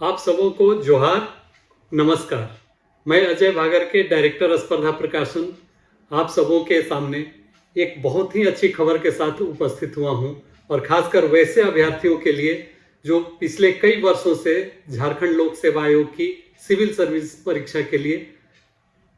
आप सबों को जोहार, नमस्कार। मैं अजय भागर के डायरेक्टर स्पर्धा प्रकाशन आप सबों के सामने एक बहुत ही अच्छी खबर के साथ उपस्थित हुआ हूं और खासकर वैसे अभ्यर्थियों के लिए जो पिछले कई वर्षों से झारखंड लोक सेवा आयोग की सिविल सर्विस परीक्षा के लिए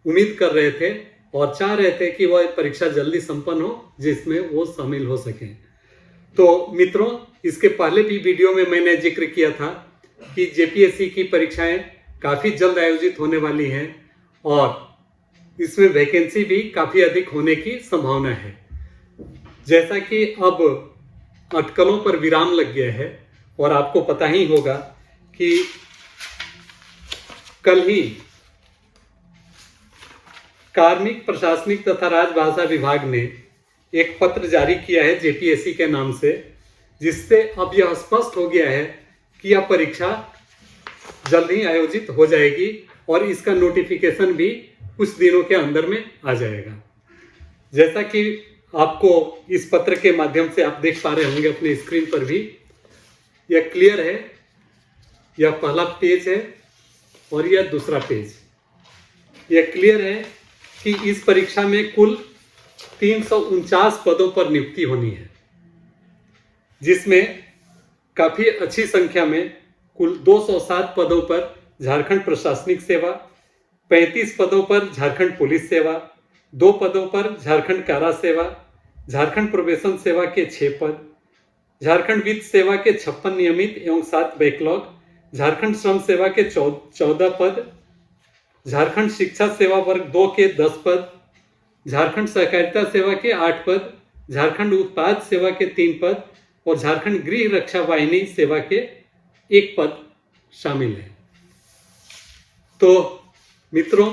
उम्मीद कर रहे थे और चाह रहे थे कि वह परीक्षा जल्दी संपन्न हो जिसमें वो शामिल हो सकें। तो मित्रों, इसके पहले भी वीडियो में मैंने जिक्र किया था कि जेपीएससी की परीक्षाएं काफ़ी जल्द आयोजित होने वाली हैं और इसमें वैकेंसी भी काफ़ी अधिक होने की संभावना है। जैसा कि अब अटकलों पर विराम लग गया है और आपको पता ही होगा कि कल ही कार्मिक, प्रशासनिक तथा राजभाषा विभाग ने एक पत्र जारी किया है जेपीएससी के नाम से, जिससे अब यह स्पष्ट हो गया है कि यह परीक्षा जल्द ही आयोजित हो जाएगी और इसका नोटिफिकेशन भी कुछ दिनों के अंदर में आ जाएगा। जैसा कि आपको इस पत्र के माध्यम से आप देख पा रहे होंगे अपने स्क्रीन पर भी, यह क्लियर है। यह पहला पेज है और यह दूसरा पेज। यह क्लियर है कि इस परीक्षा में कुल 349 पदों पर नियुक्ति होनी है, जिसमें काफ़ी अच्छी संख्या में कुल 207 पदों पर झारखंड प्रशासनिक सेवा, 35 पदों पर झारखंड पुलिस सेवा, 2 पदों पर झारखंड कारा सेवा, झारखंड प्रोबेशन सेवा के 6 पद, झारखंड वित्त सेवा के 56 नियमित एवं 7 बैकलॉग, झारखंड श्रम सेवा के 14 पद, झारखंड शिक्षा सेवा वर्ग 2 के 10 पद, झारखंड सहकारिता सेवा के 8 पद, झारखंड उत्पाद सेवा के 3 पद और झारखंड गृह रक्षा वाहिनी सेवा के 1 पद शामिल है। तो मित्रों,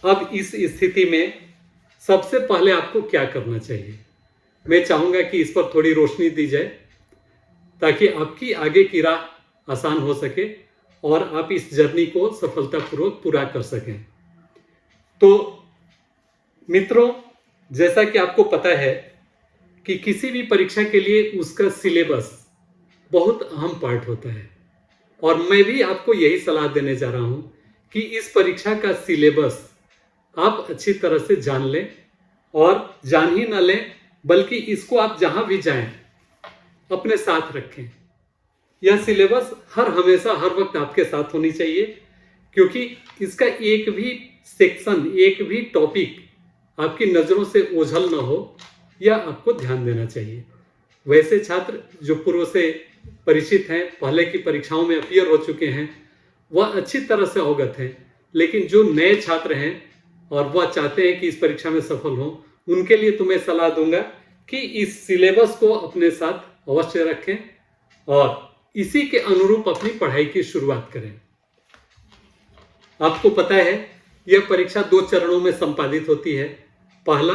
अब इस स्थिति में सबसे पहले आपको क्या करना चाहिए, मैं चाहूंगा कि इस पर थोड़ी रोशनी दी जाए ताकि आपकी आगे की राह आसान हो सके और आप इस जर्नी को सफलतापूर्वक पूरा कर सकें। तो मित्रों, जैसा कि आपको पता है कि किसी भी परीक्षा के लिए उसका सिलेबस बहुत अहम पार्ट होता है और मैं भी आपको यही सलाह देने जा रहा हूं कि इस परीक्षा का सिलेबस आप अच्छी तरह से जान लें और जान ही न लें बल्कि इसको आप जहां भी जाएं अपने साथ रखें। यह सिलेबस हमेशा हर वक्त आपके साथ होनी चाहिए, क्योंकि इसका एक भी सेक्शन, एक भी टॉपिक आपकी नज़रों से ओझल न हो, यह आपको ध्यान देना चाहिए। वैसे छात्र जो पूर्व से परिचित हैं, पहले की परीक्षाओं में अपीयर हो चुके हैं, वह अच्छी तरह से अवगत हैं, लेकिन जो नए छात्र हैं और वह चाहते हैं कि इस परीक्षा में सफल हों, उनके लिए तो मैं सलाह दूंगा कि इस सिलेबस को अपने साथ अवश्य रखें और इसी के अनुरूप अपनी पढ़ाई की शुरुआत करें। आपको पता है यह परीक्षा 2 चरणों में संपादित होती है, पहला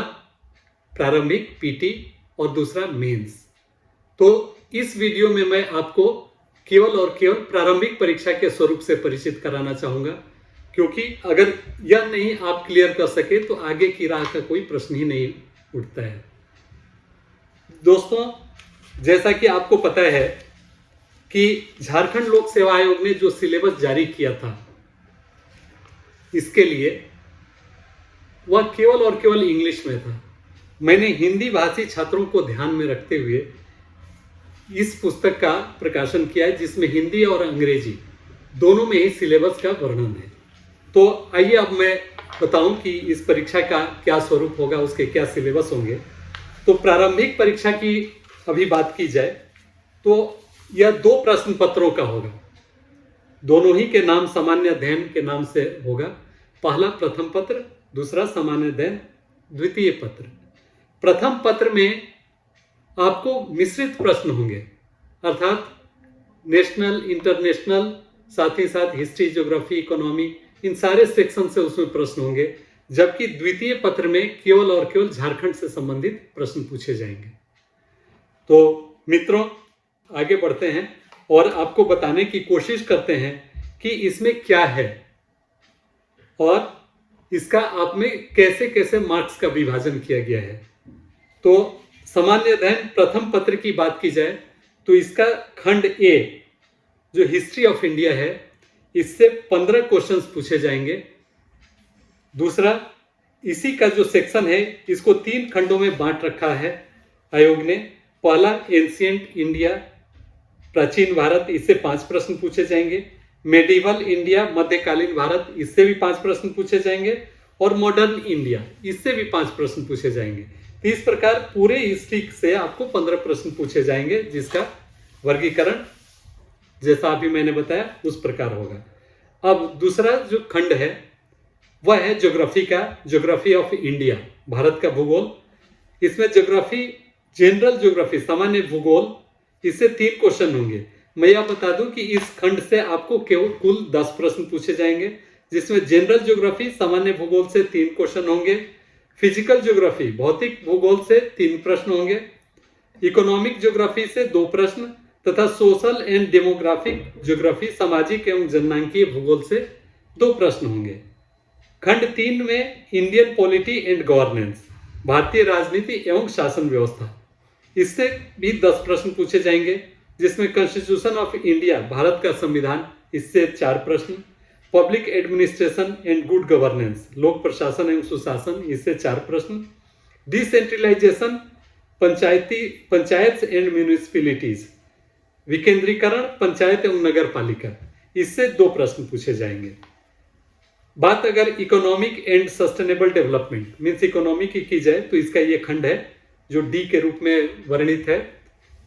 प्रारंभिक पीटी और दूसरा मेंस। तो इस वीडियो में मैं आपको केवल और केवल प्रारंभिक परीक्षा के स्वरूप से परिचित कराना चाहूंगा, क्योंकि अगर यह नहीं आप क्लियर कर सके तो आगे की राह का कोई प्रश्न ही नहीं उठता है। दोस्तों, जैसा कि आपको पता है कि झारखंड लोक सेवा आयोग ने जो सिलेबस जारी किया था, इसके लिए वह केवल और केवल इंग्लिश में था। मैंने हिंदी भाषी छात्रों को ध्यान में रखते हुए इस पुस्तक का प्रकाशन किया है, जिसमें हिंदी और अंग्रेजी दोनों में ही सिलेबस का वर्णन है। तो आइए अब मैं बताऊं कि इस परीक्षा का क्या स्वरूप होगा, उसके क्या सिलेबस होंगे। तो प्रारंभिक परीक्षा की अभी बात की जाए तो यह 2 प्रश्न पत्रों का होगा। दोनों ही के नाम सामान्य अध्ययन के नाम से होगा। पहला प्रथम पत्र, दूसरा सामान्य अध्ययन द्वितीय पत्र। प्रथम पत्र में आपको मिश्रित प्रश्न होंगे, अर्थात नेशनल, इंटरनेशनल, साथ ही साथ हिस्ट्री, ज्योग्राफी, इकोनॉमी, इन सारे सेक्शन से उसमें प्रश्न होंगे, जबकि द्वितीय पत्र में केवल और केवल झारखंड से संबंधित प्रश्न पूछे जाएंगे। तो मित्रों, आगे बढ़ते हैं और आपको बताने की कोशिश करते हैं कि इसमें क्या है और इसका आप में कैसे कैसे मार्क्स का विभाजन किया गया है। तो सामान्य अध्ययन प्रथम पत्र की बात की जाए तो इसका खंड ए जो हिस्ट्री ऑफ इंडिया है, इससे 15 क्वेश्चंस पूछे जाएंगे। दूसरा, इसी का जो सेक्शन है इसको 3 खंडों में बांट रखा है आयोग ने। पहला एंशिएंट इंडिया, प्राचीन भारत, इससे 5 प्रश्न पूछे जाएंगे। मेडिवल इंडिया, मध्यकालीन भारत, इससे भी 5 प्रश्न पूछे जाएंगे। और मॉडर्न इंडिया, इससे भी 5 प्रश्न पूछे जाएंगे। तो इस प्रकार पूरे हिस्ट्री से आपको 15 प्रश्न पूछे जाएंगे, जिसका वर्गीकरण जैसा अभी मैंने बताया उस प्रकार होगा। अब दूसरा जो खंड है वह है ज्योग्राफी का, ज्योग्राफी ऑफ इंडिया, भारत का भूगोल। इसमें ज्योग्राफी, जनरल ज्योग्राफी, सामान्य भूगोल, इससे 3 क्वेश्चन होंगे। मैं यह बता दूं कि इस खंड से आपको केवल कुल 10 प्रश्न पूछे जाएंगे, जिसमें जनरल ज्योग्राफी, सामान्य भूगोल से 3 क्वेश्चन होंगे। फिजिकल ज्योग्राफी, भौतिक भूगोल से 3 प्रश्न होंगे। इकोनॉमिक ज्योग्राफी से 2 प्रश्न तथा सोशल एंड डेमोग्राफिक ज्योग्राफी, सामाजिक एवं जननांकीय भूगोल से 2 प्रश्न होंगे। खंड 3 में इंडियन पॉलिटी एंड गवर्नेंस, भारतीय राजनीति एवं शासन व्यवस्था, इससे भी 10 प्रश्न पूछे जाएंगे, जिसमें कॉन्स्टिट्यूशन ऑफ इंडिया, भारत का संविधान, इससे 4 प्रश्न। Public administration and good governance, लोक प्रशासन एवं सुशासन, इससे 4 प्रश्न। डिसेंट्रलाइजेशन, पंचायत एंड म्यूनिसिपैलिटीज, विकेंद्रीकरण, पंचायत एवं नगर पालिका, इससे 2 प्रश्न पूछे जाएंगे। बात अगर economic and sustainable development means economy की जाए तो इसका ये खंड है जो डी के रूप में वर्णित है।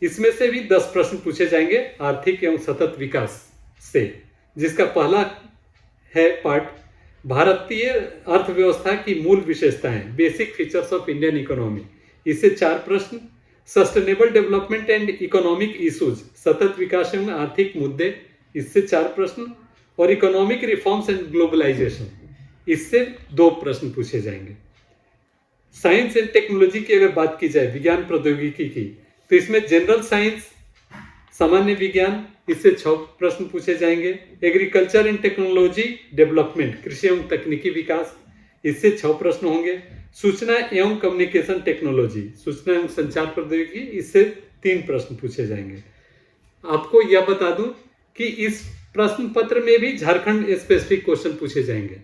इसमें से भी 10 प्रश्न पूछे जाएंगे आर्थिक एवं सतत विकास से, जिसका पहला है पार्ट भारतीय अर्थव्यवस्था की मूल विशेषताएं, basic features of Indian economy, इससे 4 प्रश्न। Sustainable development and economic issues, सतत विकास एवं आर्थिक मुद्दे, इससे 4 प्रश्न। और इकोनॉमिक रिफॉर्म्स एंड ग्लोबलाइजेशन, इससे 2 प्रश्न पूछे जाएंगे। साइंस एंड टेक्नोलॉजी की अगर बात की जाए, विज्ञान प्रौद्योगिकी की, तो इसमें जनरल साइंस, सामान्य विज्ञान, इससे 6 प्रश्न पूछे जाएंगे। एग्रीकल्चर एंड टेक्नोलॉजी डेवलपमेंट, कृषि एवं तकनीकी विकास, इससे 6 प्रश्न होंगे। सूचना एवं कम्युनिकेशन टेक्नोलॉजी, सूचना एवं संचार प्रौद्योगिकी, इससे 3 प्रश्न पूछे जाएंगे। आपको यह बता दूं कि इस प्रश्न पत्र में भी झारखंड स्पेसिफिक क्वेश्चन पूछे जाएंगे,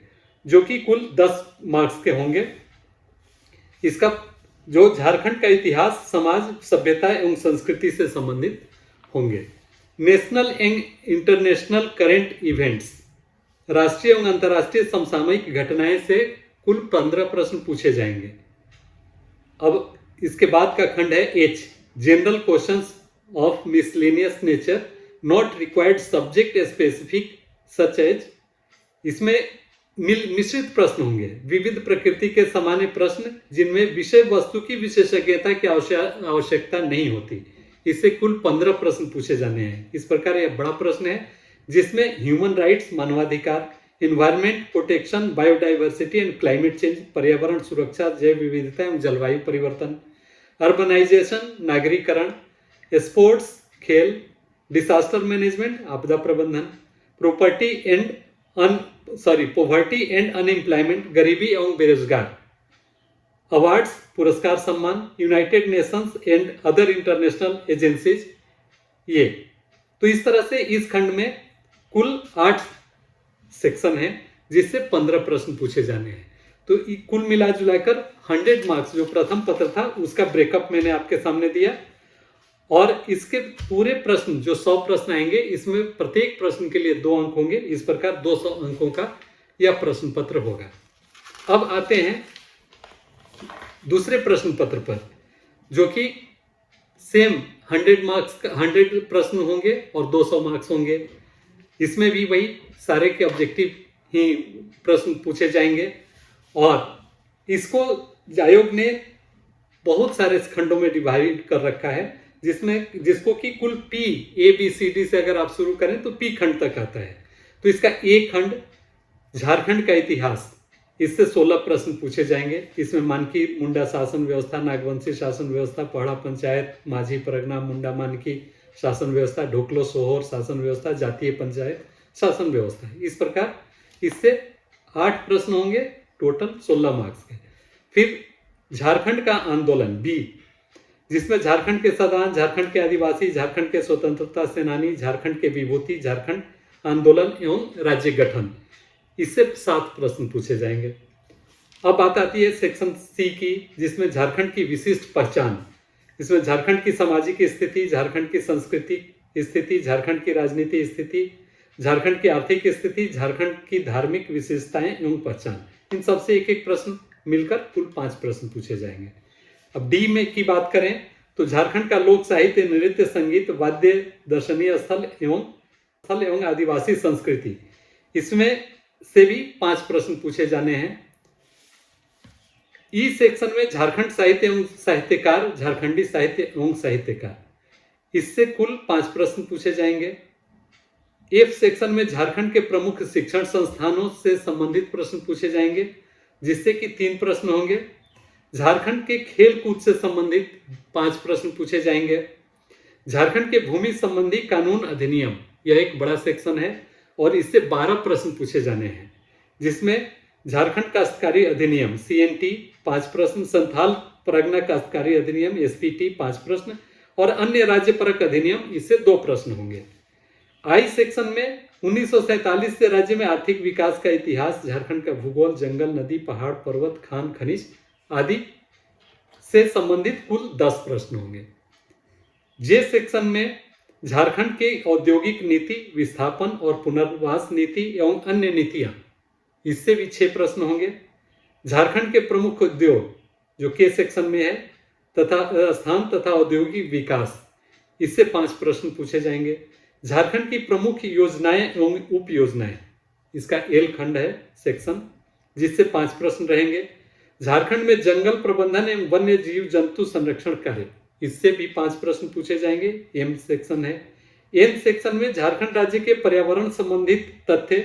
जो कि कुल 10 मार्क्स के होंगे। इसका जो झारखंड का इतिहास, समाज, सभ्यता एवं संस्कृति से संबंधित होंगे। National and international current events, राष्ट्रीय एवं अंतर्राष्ट्रीय समसामयिक घटनाएं से कुल 15 प्रश्न पूछे जाएंगे। अब इसके बाद का खंड है H, general questions of miscellaneous nature, not required subject specific such as, इसमें मिश्रित प्रश्न होंगे, विविध प्रकृति के सामान्य प्रश्न जिनमें विषय वस्तु की विशेषज्ञता की आवश्यकता नहीं होती, इससे कुल 15 प्रश्न पूछे जाने हैं। इस प्रकार यह बड़ा प्रश्न है जिसमें ह्यूमन राइट्स, मानवाधिकार, environment protection, biodiversity and climate change, पर्यावरण सुरक्षा, जैव विविधता एवं जलवायु परिवर्तन, अर्बनाइजेशन, नागरीकरण, स्पोर्ट्स, खेल, डिसास्टर मैनेजमेंट, आपदा प्रबंधन, पॉवर्टी एंड अनएम्प्लॉयमेंट, गरीबी एवं बेरोजगार, अवार्ड्स, पुरस्कार, सम्मान, United Nations and other international agencies, ये। तो इस तरह से इस खंड में कुल 8 सेक्शन है, जिससे 15 प्रश्न पूछे जाने हैं। तो कुल मिला जुलाकर 100 मार्क्स जो प्रथम पत्र था उसका ब्रेकअप मैंने आपके सामने दिया। और इसके पूरे प्रश्न जो 100 प्रश्न आएंगे, इसमें प्रत्येक प्रश्न के लिए 2 अंक होंगे। इस प्रकार 200 अंकों का यह प्रश्न पत्र होगा। अब आते हैं दूसरे प्रश्न पत्र पर, जो कि सेम 100 मार्क्स का 100 प्रश्न होंगे और 200 मार्क्स होंगे। इसमें भी वही सारे के ऑब्जेक्टिव ही प्रश्न पूछे जाएंगे। और इसको आयोग ने बहुत सारे खंडों में डिवाइड कर रखा है, जिसको कि कुल पी, ABCD से अगर आप शुरू करें तो पी खंड तक आता है। तो इसका एक खंड झारखंड का इतिहास, इससे 16 प्रश्न पूछे जाएंगे। इसमें मानकी मुंडा शासन व्यवस्था, नागवंशी शासन व्यवस्था, पहाड़ा पंचायत, माझी परगना, मुंडा मानकी शासन व्यवस्था, ढोकलो सोहोर शासन व्यवस्था, जातीय पंचायत शासन व्यवस्था, इस प्रकार इससे 8 प्रश्न होंगे, टोटल 16 मार्क्स के। फिर झारखंड का आंदोलन, बी, जिसमें झारखंड के संविधान, झारखंड के आदिवासी, झारखंड के स्वतंत्रता सेनानी, झारखंड के विभूति, झारखंड आंदोलन एवं राज्य गठन, इससे 7 प्रश्न पूछे जाएंगे। अब बात आती है सेक्शन सी की, जिसमें झारखंड की विशिष्ट पहचान। इसमें झारखंड की सामाजिक स्थिति, झारखंड की सांस्कृतिक स्थिति, झारखंड की राजनीतिक स्थिति, झारखंड की आर्थिक स्थिति, झारखंड की धार्मिक विशेषताएं एवं पहचान, इन सबसे एक एक प्रश्न मिलकर कुल 5 प्रश्न पूछे जाएंगे। अब डी में की बात करें तो झारखंड का लोक साहित्य, नृत्य, संगीत, वाद्य, दर्शनीय स्थल एवं आदिवासी संस्कृति, इसमें से भी 5 प्रश्न पूछे जाने हैं। ई सेक्शन में झारखंड साहित्य एवं साहित्यकार, झारखंडी साहित्य एवं साहित्यकार, इससे कुल 5 प्रश्न पूछे जाएंगे। एफ सेक्शन में झारखंड के प्रमुख शिक्षण संस्थानों से संबंधित प्रश्न पूछे जाएंगे, जिससे कि 3 प्रश्न होंगे। झारखंड के खेल कूद से संबंधित 5 प्रश्न पूछे जाएंगे। झारखंड के भूमि संबंधी कानून अधिनियम, यह एक बड़ा सेक्शन है और इससे 12 प्रश्न पूछे जाने हैं, जिसमें झारखंड काश्तकारी अधिनियम CNT 5 प्रश्न, संथाल परगना काश्तकारी अधिनियम SPT 5 प्रश्न और अन्य राज्य परक अधिनियम, इससे 2 प्रश्न होंगे। आई सेक्शन में 1947 से राज्य में आर्थिक विकास का इतिहास, झारखंड का भूगोल, जंगल, नदी, पहाड़, पर्वत, खान, खनिज आदि से संबंधित कुल 10 प्रश्न होंगे। जे सेक्शन में झारखंड के औद्योगिक नीति, विस्थापन और पुनर्वास नीति एवं अन्य नीतियां, इससे भी 6 प्रश्न होंगे। झारखंड के प्रमुख उद्योग, जो के सेक्शन में है, तथा स्थान तथा औद्योगिक विकास, इससे 5 प्रश्न पूछे जाएंगे। झारखंड की प्रमुख योजनाएं एवं उप योजनाएं, इसका एल खंड है सेक्शन, जिससे 5 प्रश्न रहेंगे। झारखंड में जंगल प्रबंधन एवं वन्य जीव जंतु संरक्षण कार्य, इससे भी 5 प्रश्न पूछे जाएंगे, एम सेक्शन है। एन सेक्शन में झारखंड राज्य के पर्यावरण संबंधित तथ्य,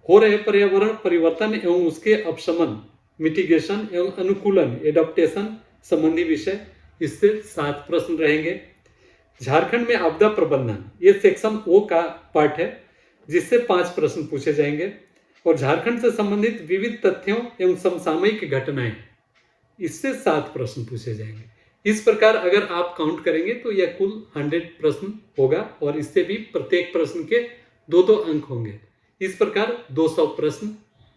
हो रहे पर्यावरण परिवर्तन एवं उसके अपशमन, मिटिगेशन एवं अनुकूलन, एडॉप्टेशन संबंधी विषय, इससे 7 प्रश्न रहेंगे। झारखंड में आपदा प्रबंधन, ये सेक्शन ओ का पार्ट है, जिससे 5 प्रश्न पूछे जाएंगे। और झारखंड से संबंधित विविध तथ्यों एवं समसामयिक घटनाएं, इससे 7 प्रश्न पूछे जाएंगे। इस प्रकार अगर आप काउंट करेंगे तो यह कुल 100 प्रश्न होगा और इससे भी प्रत्येक प्रश्न के 2-2 अंक होंगे। इस प्रकार 200 प्रश्न,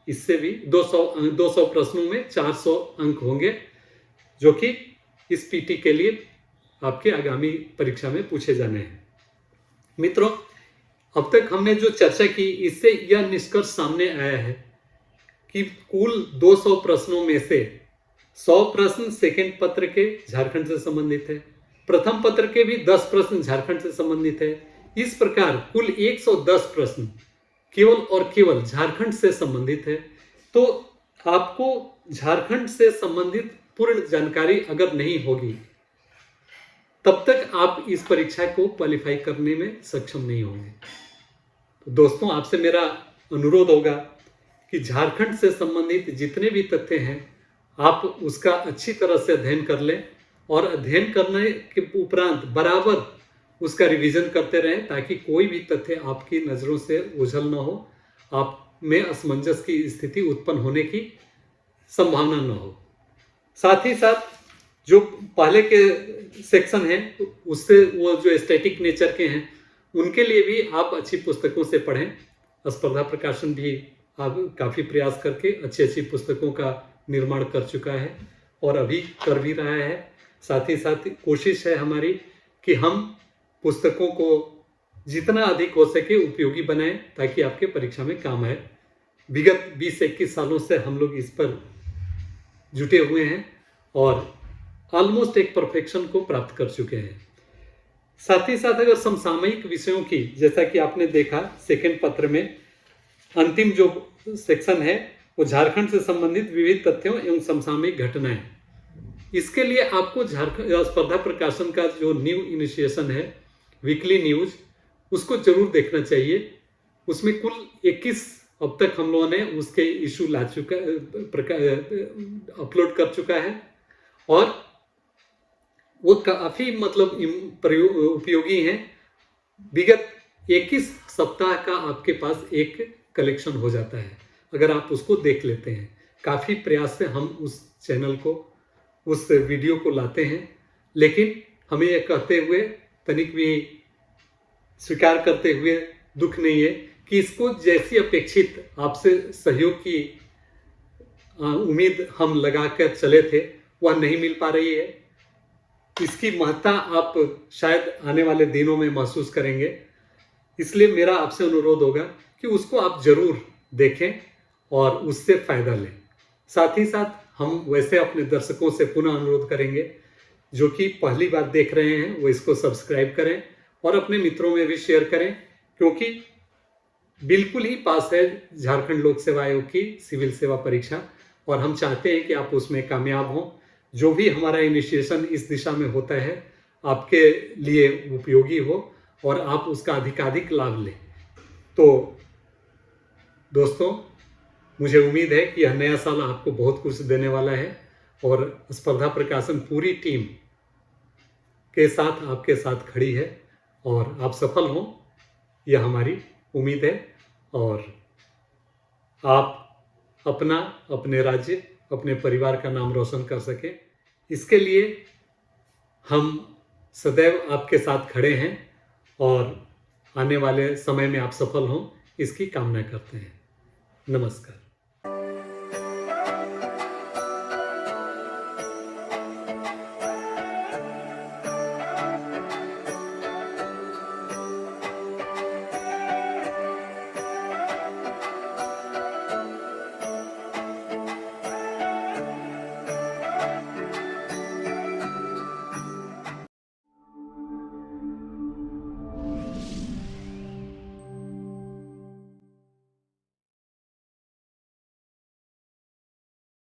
इससे भी 200 प्रश्नों में 400 अंक होंगे, जो कि इस पीटी के लिए आपके आगामी परीक्षा में पूछे जाने हैं। मित्रों, अब तक हमने जो चर्चा की, इससे यह निष्कर्ष सामने आया है कि कुल 200 प्रश्नों में से 100 प्रश्न सेकंड पत्र के झारखंड से संबंधित है, प्रथम पत्र के भी 10 प्रश्न झारखंड से संबंधित है। इस प्रकार कुल 110 प्रश्न केवल और केवल झारखंड से संबंधित है। तो आपको झारखंड से संबंधित पूर्ण जानकारी अगर नहीं होगी, तब तक आप इस परीक्षा को क्वालिफाई करने में सक्षम नहीं होंगे। तो दोस्तों, आपसे मेरा अनुरोध होगा कि झारखंड से संबंधित जितने भी तथ्य हैं, आप उसका अच्छी तरह से अध्ययन कर लें और अध्ययन करने के उपरांत बराबर उसका रिवीजन करते रहें, ताकि कोई भी तथ्य आपकी नज़रों से ओझल ना हो, आप में असमंजस की स्थिति उत्पन्न होने की संभावना न हो। साथ ही साथ जो पहले के सेक्शन हैं, उससे वो जो स्टैटिक नेचर के हैं, उनके लिए भी आप अच्छी पुस्तकों से पढ़ें। स्पर्धा प्रकाशन भी आप काफ़ी प्रयास करके अच्छी अच्छी पुस्तकों का निर्माण कर चुका है और अभी कर भी रहा है। साथ ही साथ कोशिश है हमारी कि हम पुस्तकों को जितना अधिक हो सके उपयोगी बनाएं, ताकि आपके परीक्षा में काम आए। विगत 20-21 सालों से हम लोग इस पर जुटे हुए हैं और ऑलमोस्ट एक परफेक्शन को प्राप्त कर चुके हैं। साथ ही साथ अगर समसामयिक विषयों की, जैसा कि आपने देखा सेकंड पत्र में अंतिम जो सेक्शन है वो झारखंड से संबंधित विविध तथ्यों एवं समसामयिक घटनाएं, इसके लिए आपको झारखंड स्पर्धा प्रकाशन का जो न्यू इनिशिएशन है वीकली न्यूज, उसको जरूर देखना चाहिए। उसमें कुल 21 अब तक हम लोगों ने उसके इशू ला चुका अपलोड कर चुका है और वो काफ़ी मतलब उपयोगी हैं। विगत 21 सप्ताह का आपके पास एक कलेक्शन हो जाता है अगर आप उसको देख लेते हैं। काफ़ी प्रयास से हम उस चैनल को, उस वीडियो को लाते हैं लेकिन हमें यह कहते हुए तनिक भी स्वीकार करते हुए दुख नहीं है कि इसको जैसी अपेक्षित आपसे सहयोग की उम्मीद हम लगाकर चले थे वह नहीं मिल पा रही है। इसकी महत्ता आप शायद आने वाले दिनों में महसूस करेंगे। इसलिए मेरा आपसे अनुरोध होगा कि उसको आप जरूर देखें और उससे फायदा लें। साथ ही साथ हम वैसे अपने दर्शकों से पुनः अनुरोध करेंगे जो कि पहली बार देख रहे हैं वो इसको सब्सक्राइब करें और अपने मित्रों में भी शेयर करें, क्योंकि बिल्कुल ही पास है झारखंड लोक सेवा आयोग की सिविल सेवा परीक्षा और हम चाहते हैं कि आप उसमें कामयाब हों। जो भी हमारा इनिशिएशन इस दिशा में होता है आपके लिए उपयोगी हो और आप उसका अधिकाधिक लाभ लें। तो दोस्तों, मुझे उम्मीद है कि यह नया साल आपको बहुत कुछ देने वाला है और स्पर्धा प्रकाशन पूरी टीम के साथ आपके साथ खड़ी है और आप सफल हों, यह हमारी उम्मीद है। और आप अपना, अपने राज्य, अपने परिवार का नाम रोशन कर सकें, इसके लिए हम सदैव आपके साथ खड़े हैं और आने वाले समय में आप सफल हों इसकी कामना करते हैं। नमस्कार।